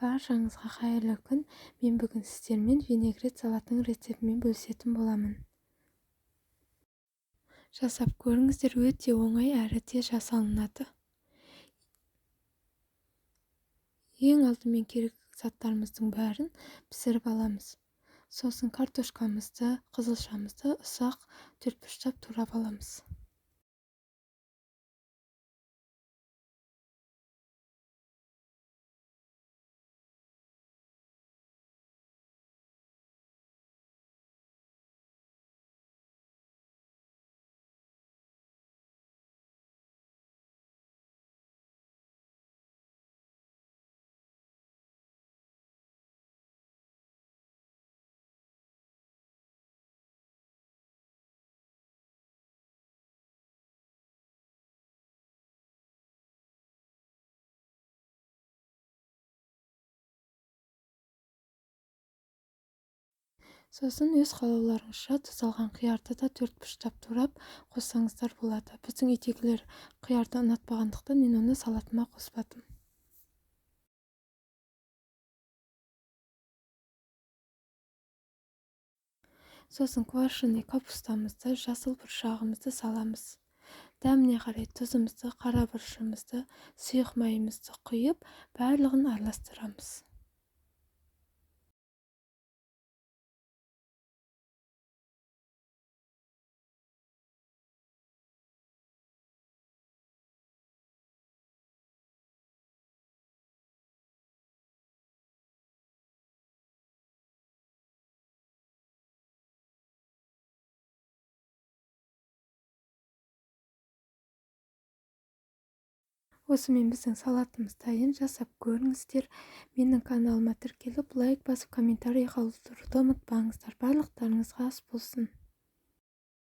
Баршаңызға қайырлы күн. Мен бүгін сіздермен винегрет салатының рецептімен бөлісетін боламын. Жасап көріңіздер, өте оңай әрі тез жасалынады. Ең алдымен керек заттарымыздың бәрін пісіріп аламыз. Сосын картошкамызды, қызылшамызды ұсақ төртбұрыштап турап аламыз. Сосын өз қалауларыңызша тұздалған қиярды да төртбұрыштап турап қоссаңыздар болады. Біздің үйдегілер қиярды ұнатпағандықтан мен оны салатыма қоспадым. Сосын квашеный капустамызды, жасыл бұршағымызды саламыз. Дәміне қарай тұзымызды, қара бұршымызды, сұйық майымызды құйып, барлығын араластырамыз. Осымен біздің салатымыз дайын. Жасап көріңіздер. Менің каналыма тіркеліп, лайк басып, комментарий қалдыруды ұмытпаңыздар. Барлықтарыңызға ас болсын.